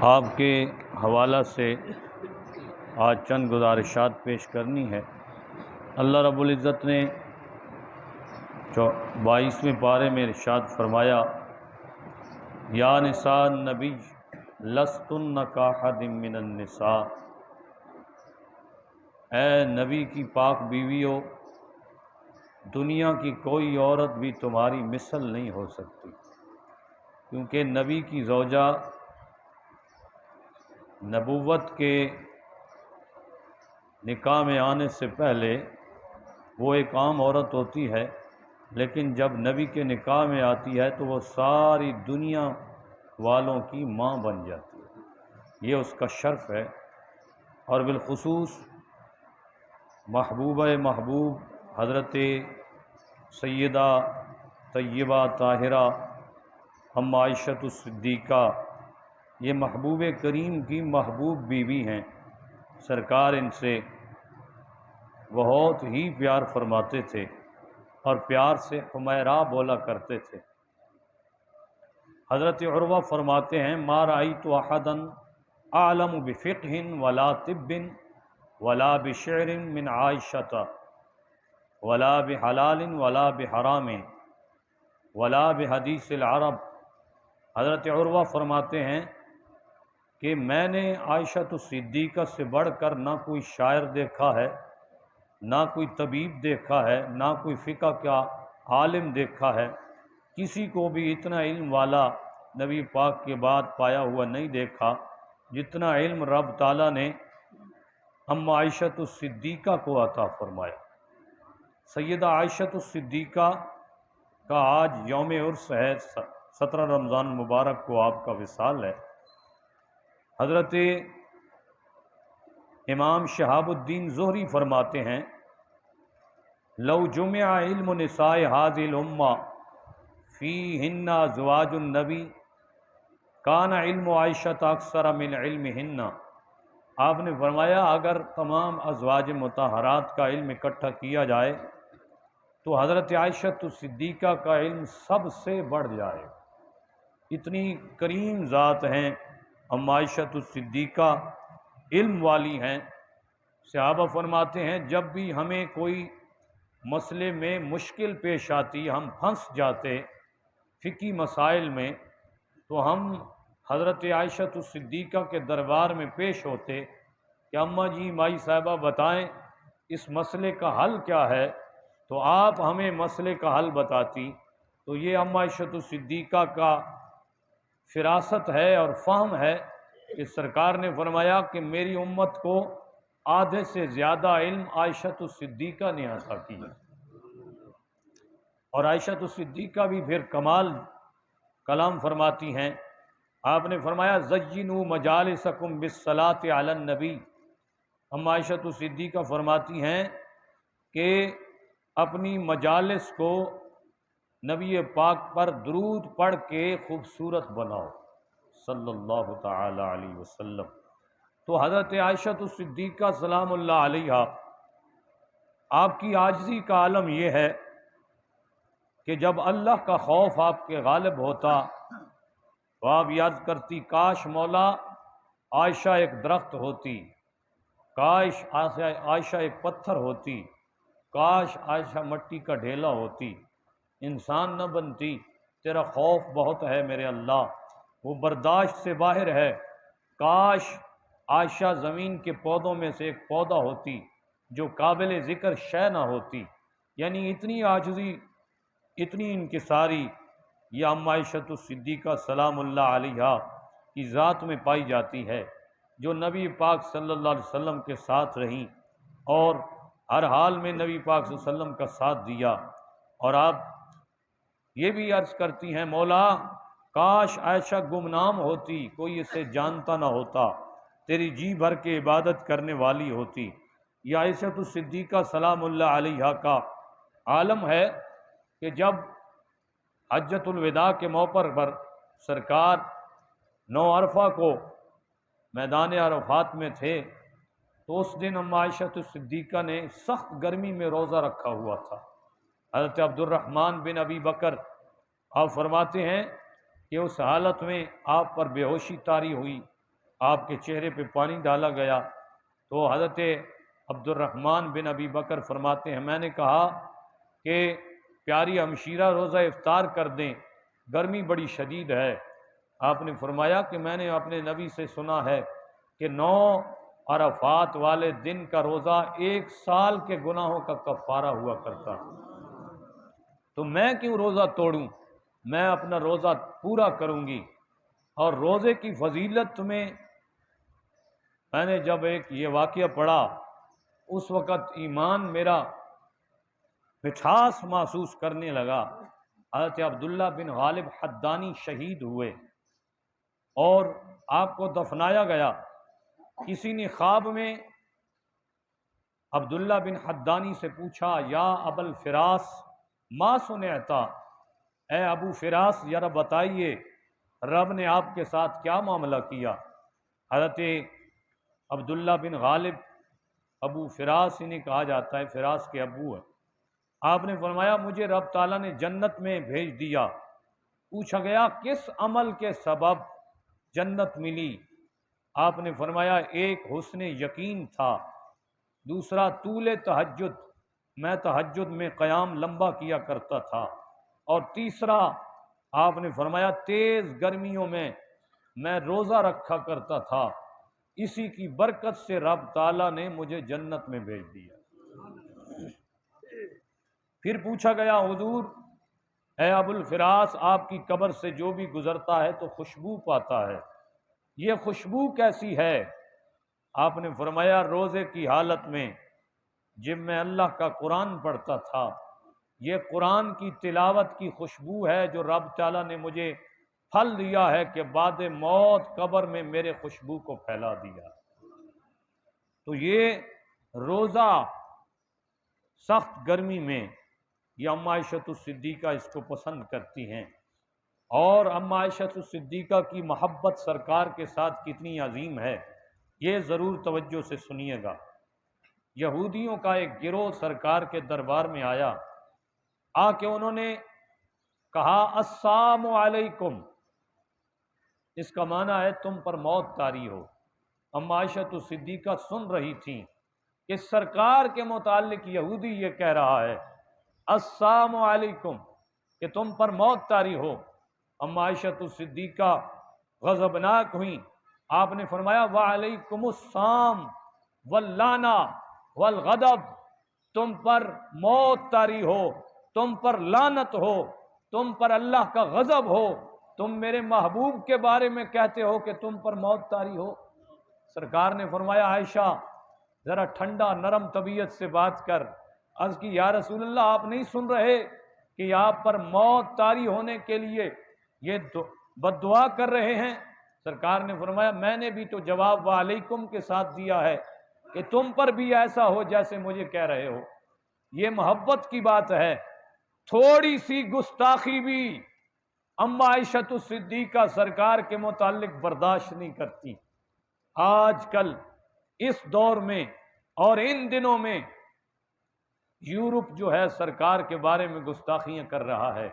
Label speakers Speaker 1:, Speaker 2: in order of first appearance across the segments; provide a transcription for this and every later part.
Speaker 1: آپ کے حوالہ سے آج چند گزارشات پیش کرنی ہے۔ اللہ رب العزت نے 22ویں پارے میں ارشاد فرمایا، یا نساء النبی لستن کاحد من النساء، اے نبی کی پاک بیویوں، دنیا کی کوئی عورت بھی تمہاری مثل نہیں ہو سکتی، کیونکہ نبی کی زوجہ نبوت کے نکاح میں آنے سے پہلے وہ ایک عام عورت ہوتی ہے، لیکن جب نبی کے نکاح میں آتی ہے تو وہ ساری دنیا والوں کی ماں بن جاتی ہے۔ یہ اس کا شرف ہے، اور بالخصوص محبوبہ محبوب حضرت سیدہ طیبہ طاہرہ ام عائشہ الصدیقہ، یہ محبوب کریم کی محبوب بیوی ہیں۔ سرکار ان سے بہت ہی پیار فرماتے تھے اور پیار سے حمیرہ بولا کرتے تھے۔ حضرت عروہ فرماتے ہیں، ما رأیت احدا اعلم بفقہ ولا طب ولا بشعر من عائشہ ولا بحلال ولا بحرام ولا بحدیث العرب۔ حضرت عروہ فرماتے ہیں کہ میں نے عائشہ الصدیقہ سے بڑھ کر نہ کوئی شاعر دیکھا ہے، نہ کوئی طبیب دیکھا ہے، نہ کوئی فقہ کا عالم دیکھا ہے، کسی کو بھی اتنا علم والا نبی پاک کے بعد پایا ہوا نہیں دیکھا جتنا علم رب تعالیٰ نے ام عائشہ الصدیقہ کو عطا فرمایا۔ سیدہ عائشہ الصدیقہ کا آج یوم عرس ہے، 17 رمضان مبارک کو آپ کا وصال ہے۔ حضرت امام شہاب الدین زہری فرماتے ہیں، لو جمع علم نساء هذه الامہ فیہن ازواج النبی کان علم عائشہ اکثر من علمہن۔ آپ نے فرمایا اگر تمام ازواج مطہرات کا علم اکٹھا کیا جائے تو حضرت عائشہ الصدیقہ کا علم سب سے بڑھ جائے۔ اتنی کریم ذات ہیں ام عائشہ الصدیقہ، علم والی ہیں۔ صحابہ فرماتے ہیں جب بھی ہمیں کوئی مسئلے میں مشکل پیش آتی، ہم پھنس جاتے فقہی مسائل میں، تو ہم حضرت عائشہ الصدیقہ کے دربار میں پیش ہوتے کہ اماں جی مائی صاحبہ بتائیں اس مسئلے کا حل کیا ہے، تو آپ ہمیں مسئلے کا حل بتاتی۔ تو یہ ام عائشہ الصدیقہ کا فراست ہے اور فہم ہے کہ سرکار نے فرمایا کہ میری امت کو آدھے سے زیادہ علم عائشہ الصدیقہ نے عطا کیا، اور عائشہ الصدیقہ بھی پھر کمال کلام فرماتی ہیں۔ آپ نے فرمایا زینوا مجالسکم بالصلاۃ علی النبی۔ ام عائشہ الصدیقہ فرماتی ہیں کہ اپنی مجالس کو نبی پاک پر درود پڑھ کے خوبصورت بناؤ صلی اللہ تعالی علیہ وسلم۔ تو حضرت عائشہ الصدیقہ سلام اللہ علیہا، آپ کی عاجزی کا عالم یہ ہے کہ جب اللہ کا خوف آپ کے غالب ہوتا تو آپ یاد کرتی کاش مولا عائشہ ایک درخت ہوتی، کاش عائشہ ایک پتھر ہوتی، کاش عائشہ مٹی کا ڈھیلا ہوتی، انسان نہ بنتی، تیرا خوف بہت ہے میرے اللہ، وہ برداشت سے باہر ہے، کاش عائشہ زمین کے پودوں میں سے ایک پودا ہوتی جو قابل ذکر شے نہ ہوتی۔ یعنی اتنی عاجزی، اتنی انکساری یہ ام عائشہ الصدیقہ سلام اللہ علیہا کی ذات میں پائی جاتی ہے، جو نبی پاک صلی اللہ علیہ وسلم کے ساتھ رہیں اور ہر حال میں نبی پاک صلی اللہ علیہ وسلم کا ساتھ دیا۔ اور آپ یہ بھی عرض کرتی ہیں مولا کاش عائشہ گمنام ہوتی، کوئی اسے جانتا نہ ہوتا، تیری جی بھر کے عبادت کرنے والی ہوتی۔ یہ عائشہ الصدیقہ سلام اللہ علیہا کا عالم ہے کہ جب حجۃ الوداع کے موقع پر سرکار 9 عرفہ کو میدان عرفات میں تھے، تو اس دن ام عائشہ الصدیقہ نے سخت گرمی میں روزہ رکھا ہوا تھا۔ حضرت عبد الرحمن بن ابی بکر آپ فرماتے ہیں کہ اس حالت میں آپ پر بے ہوشی طاری ہوئی، آپ کے چہرے پہ پانی ڈالا گیا تو حضرت عبد الرحمن بن ابی بکر فرماتے ہیں میں نے کہا کہ پیاری ہمشیرہ روزہ افطار کر دیں، گرمی بڑی شدید ہے۔ آپ نے فرمایا کہ میں نے اپنے نبی سے سنا ہے کہ 9 عرفات والے دن کا روزہ 1 سال کے گناہوں کا کفارہ ہوا کرتا، تو میں کیوں روزہ توڑوں، میں اپنا روزہ پورا کروں گی۔ اور روزے کی فضیلت میں نے جب ایک یہ واقعہ پڑھا، اس وقت ایمان میرا مٹھاس محسوس کرنے لگا۔ حضرت عبداللہ بن غالب حدانی شہید ہوئے اور آپ کو دفنایا گیا۔ کسی نے خواب میں عبداللہ بن حدانی سے پوچھا، یا ابو الفراس ما سنعتا، اے ابو فراس ذرا بتائیے رب نے آپ کے ساتھ کیا معاملہ کیا؟ حضرت عبداللہ بن غالب ابو فراس انہیں کہا جاتا ہے، فراس کے ابو ہیں۔ آپ نے فرمایا مجھے رب تعالیٰ نے جنت میں بھیج دیا۔ پوچھا گیا کس عمل کے سبب جنت ملی؟ آپ نے فرمایا ایک حسن یقین تھا، دوسرا طول تہجد، میں تہجد میں قیام لمبا کیا کرتا تھا، اور تیسرا آپ نے فرمایا تیز گرمیوں میں روزہ رکھا کرتا تھا، اسی کی برکت سے رب تعالیٰ نے مجھے جنت میں بھیج دیا۔ پھر پوچھا گیا حضور اے ابو الفراس آپ کی قبر سے جو بھی گزرتا ہے تو خوشبو پاتا ہے، یہ خوشبو کیسی ہے؟ آپ نے فرمایا روزے کی حالت میں جب میں اللہ کا قرآن پڑھتا تھا، یہ قرآن کی تلاوت کی خوشبو ہے جو رب تعالیٰ نے مجھے پھل دیا ہے کہ بعد موت قبر میں میرے خوشبو کو پھیلا دیا۔ تو یہ روزہ سخت گرمی میں یہ ام عائشہ الصدیقہ اس کو پسند کرتی ہیں، اور ام عائشہ الصدیقہ کی محبت سرکار کے ساتھ کتنی عظیم ہے یہ ضرور توجہ سے سنیے گا۔ یہودیوں کا ایک گروہ سرکار کے دربار میں آیا، آ کے انہوں نے کہا السلام علیکم، اس کا معنی ہے تم پر موت طاری ہو۔ ام عائشہ الصدیقہ سن رہی تھیں کہ سرکار کے متعلق یہودی یہ کہہ رہا ہے السلام علیکم کہ تم پر موت طاری ہو۔ ام عائشہ الصدیقہ غضبناک ہوئیں، آپ نے فرمایا وعلیکم السلام واللعنہ والغضب، تم پر موت طاری ہو، تم پر لعنت ہو، تم پر اللہ کا غضب ہو، تم میرے محبوب کے بارے میں کہتے ہو کہ تم پر موت طاری ہو۔ سرکار نے فرمایا عائشہ ذرا ٹھنڈا نرم طبیعت سے بات کر۔ عرض کی یا رسول اللہ آپ نہیں سن رہے کہ آپ پر موت طاری ہونے کے لیے یہ بد دعا کر رہے ہیں؟ سرکار نے فرمایا میں نے بھی تو جواب وعلیکم کے ساتھ دیا ہے کہ تم پر بھی ایسا ہو جیسے مجھے کہہ رہے ہو۔ یہ محبت کی بات ہے، تھوڑی سی گستاخی بھی ام عائشہ الصدیقہ سرکار کے متعلق برداشت نہیں کرتی۔ آج کل اس دور میں اور ان دنوں میں یورپ جو ہے سرکار کے بارے میں گستاخیاں کر رہا ہے،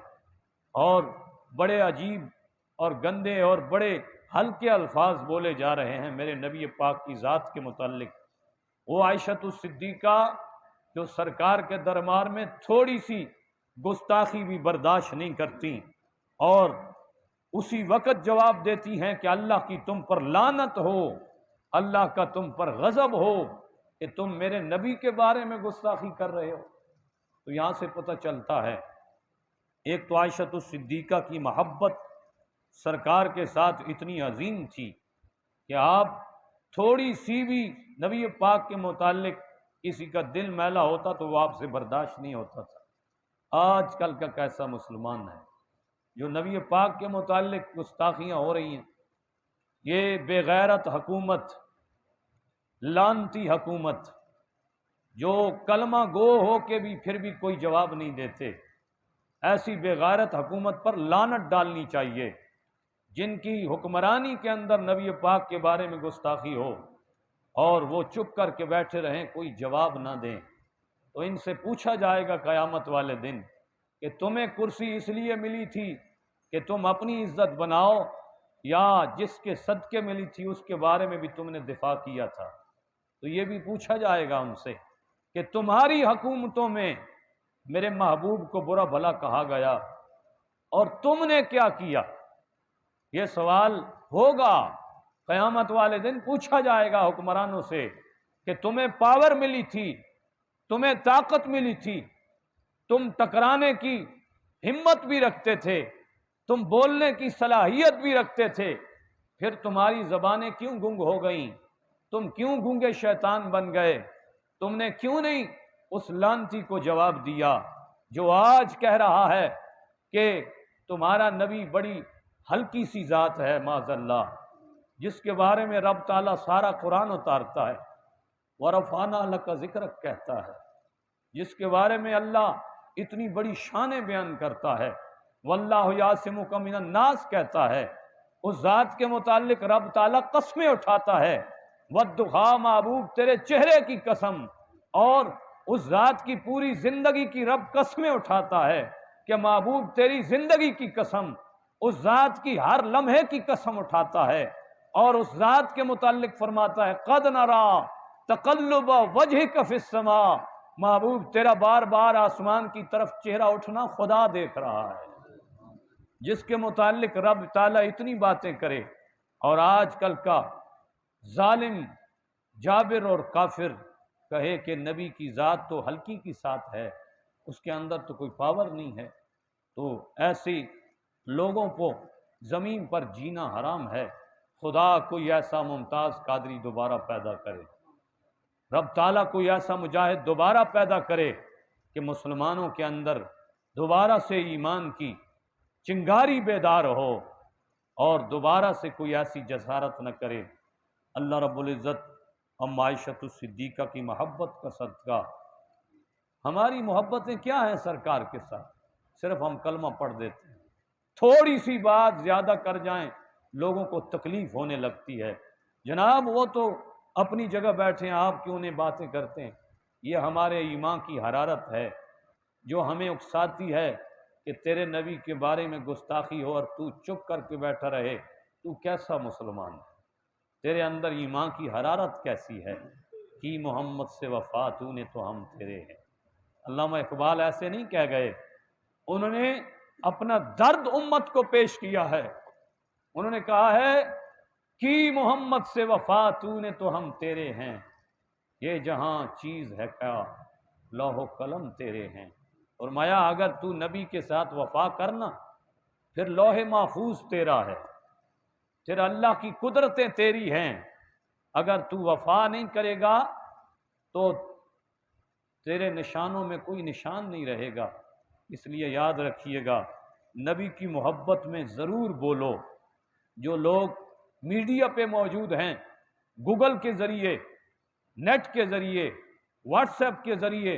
Speaker 1: اور بڑے عجیب اور گندے اور بڑے ہلکے الفاظ بولے جا رہے ہیں میرے نبی پاک کی ذات کے متعلق۔ وہ عائشہ الصدیقہ جو سرکار کے دربار میں تھوڑی سی گستاخی بھی برداشت نہیں کرتی، اور اسی وقت جواب دیتی ہیں کہ اللہ کی تم پر لعنت ہو، اللہ کا تم پر غضب ہو کہ تم میرے نبی کے بارے میں گستاخی کر رہے ہو۔ تو یہاں سے پتہ چلتا ہے ایک تو عائشہ الصدیقہ کی محبت سرکار کے ساتھ اتنی عظیم تھی کہ آپ تھوڑی سی بھی نبی پاک کے متعلق کسی کا دل میلا ہوتا تو وہ آپ سے برداشت نہیں ہوتا تھا۔ آج کل کا کیسا مسلمان ہے جو نبی پاک کے متعلق گستاخیاں ہو رہی ہیں، یہ بے غیرت حکومت، لعنتی حکومت، جو کلمہ گو ہو کے بھی پھر بھی کوئی جواب نہیں دیتے، ایسی بے غیرت حکومت پر لعنت ڈالنی چاہیے جن کی حکمرانی کے اندر نبی پاک کے بارے میں گستاخی ہو اور وہ چپ کر کے بیٹھے رہیں، کوئی جواب نہ دیں۔ تو ان سے پوچھا جائے گا قیامت والے دن کہ تمہیں کرسی اس لیے ملی تھی کہ تم اپنی عزت بناؤ، یا جس کے صدقے ملی تھی اس کے بارے میں بھی تم نے دفاع کیا تھا، تو یہ بھی پوچھا جائے گا ان سے کہ تمہاری حکومتوں میں میرے محبوب کو برا بھلا کہا گیا اور تم نے کیا کیا؟ یہ سوال ہوگا قیامت والے دن، پوچھا جائے گا حکمرانوں سے کہ تمہیں پاور ملی تھی، تمہیں طاقت ملی تھی، تم ٹکرانے کی ہمت بھی رکھتے تھے، تم بولنے کی صلاحیت بھی رکھتے تھے، پھر تمہاری زبانیں کیوں گنگ ہو گئیں؟ تم کیوں گونگے شیطان بن گئے؟ تم نے کیوں نہیں اس لعنتی کو جواب دیا جو آج کہہ رہا ہے کہ تمہارا نبی بڑی ہلکی سی ذات ہے معاذ اللہ، جس کے بارے میں رب تعالیٰ سارا قرآن اتارتا ہے، وَرَفَعْنَا لَكَ ذِكْرَكَ کہتا ہے، جس کے بارے میں اللہ اتنی بڑی شانیں بیان کرتا ہے، وَاللَّهُ يَعْصِمُكَ مِنَ النَّاسِ کہتا ہے، اس ذات کے متعلق رب تعالیٰ قسمیں اٹھاتا ہے، وَالدُّخَا محبوب تیرے چہرے کی قسم، اور اس ذات کی پوری زندگی کی رب قسمیں اٹھاتا ہے کہ محبوب تیری زندگی کی قسم، اس ذات کی ہر لمحے کی قسم اٹھاتا ہے، اور اس ذات کے متعلق فرماتا ہے قَدْ نَرَا تَقَلُّبَ وَجْهِكَ فِي السَّمَاءِ، محبوب تیرا بار بار آسمان کی طرف چہرہ اٹھنا خدا دیکھ رہا ہے، جس کے متعلق رب تعالیٰ اتنی باتیں کرے، اور آج کل کا ظالم جابر اور کافر کہے کہ نبی کی ذات تو ہلکی کی ساتھ ہے، اس کے اندر تو کوئی پاور نہیں ہے، تو ایسی لوگوں کو زمین پر جینا حرام ہے۔ خدا کوئی ایسا ممتاز قادری دوبارہ پیدا کرے، رب تعالیٰ کوئی ایسا مجاہد دوبارہ پیدا کرے کہ مسلمانوں کے اندر دوبارہ سے ایمان کی چنگاری بیدار ہو، اور دوبارہ سے کوئی ایسی جسارت نہ کرے۔ اللہ رب العزت ہم عائشہ الصدیقہ کی محبت کا صدقہ، ہماری محبتیں کیا ہیں سرکار کے ساتھ؟ صرف ہم کلمہ پڑھ دیتے ہیں، تھوڑی سی بات زیادہ کر جائیں لوگوں کو تکلیف ہونے لگتی ہے، جناب وہ تو اپنی جگہ بیٹھے ہیں، آپ کیوں نہیں باتیں کرتے ہیں؟ یہ ہمارے ایمان کی حرارت ہے جو ہمیں اکساتی ہے کہ تیرے نبی کے بارے میں گستاخی ہو اور تو چپ کر کے بیٹھا رہے، تو کیسا مسلمان ہے؟ تیرے اندر ایمان کی حرارت کیسی ہے؟ کی محمد سے وفا تو نے تو ہم تیرے ہیں۔ علامہ اقبال ایسے نہیں کہہ گئے، انہوں نے اپنا درد امت کو پیش کیا ہے، انہوں نے کہا ہے کی محمد سے وفا تو نے تو ہم تیرے ہیں، یہ جہاں چیز ہے کیا لوح و قلم تیرے ہیں۔ اور مایا اگر تو نبی کے ساتھ وفا کرنا پھر لوح محفوظ تیرا ہے، پھر اللہ کی قدرتیں تیری ہیں، اگر تو وفا نہیں کرے گا تو تیرے نشانوں میں کوئی نشان نہیں رہے گا۔ اس لیے یاد رکھیے گا، نبی کی محبت میں ضرور بولو۔ جو لوگ میڈیا پہ موجود ہیں، گوگل کے ذریعے، نیٹ کے ذریعے، واٹس ایپ کے ذریعے،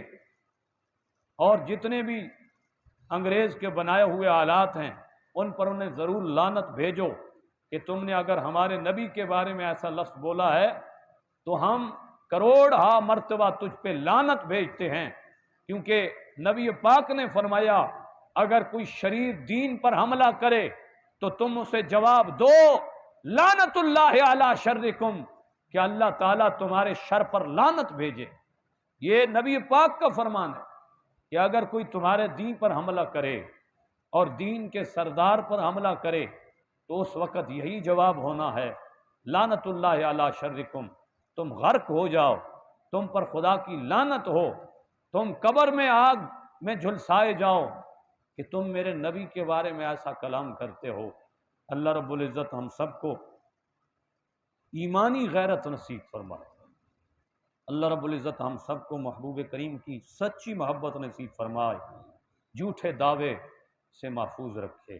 Speaker 1: اور جتنے بھی انگریز کے بنائے ہوئے آلات ہیں ان پر انہیں ضرور لعنت بھیجو کہ تم نے اگر ہمارے نبی کے بارے میں ایسا لفظ بولا ہے تو ہم کروڑ مرتبہ تجھ پہ لعنت بھیجتے ہیں، کیونکہ نبی پاک نے فرمایا اگر کوئی شریر دین پر حملہ کرے تو تم اسے جواب دو لعنت اللہ علی شرکم، کہ اللہ تعالیٰ تمہارے شر پر لعنت بھیجے۔ یہ نبی پاک کا فرمان ہے کہ اگر کوئی تمہارے دین پر حملہ کرے اور دین کے سردار پر حملہ کرے تو اس وقت یہی جواب ہونا ہے لعنت اللہ علی شرکم، تم غرق ہو جاؤ، تم پر خدا کی لعنت ہو، تم قبر میں آگ میں جھلسائے جاؤ کہ تم میرے نبی کے بارے میں ایسا کلام کرتے ہو۔ اللہ رب العزت ہم سب کو ایمانی غیرت نصیب فرمائے، اللہ رب العزت ہم سب کو محبوب کریم کی سچی محبت نصیب فرمائے، جھوٹے دعوے سے محفوظ رکھے۔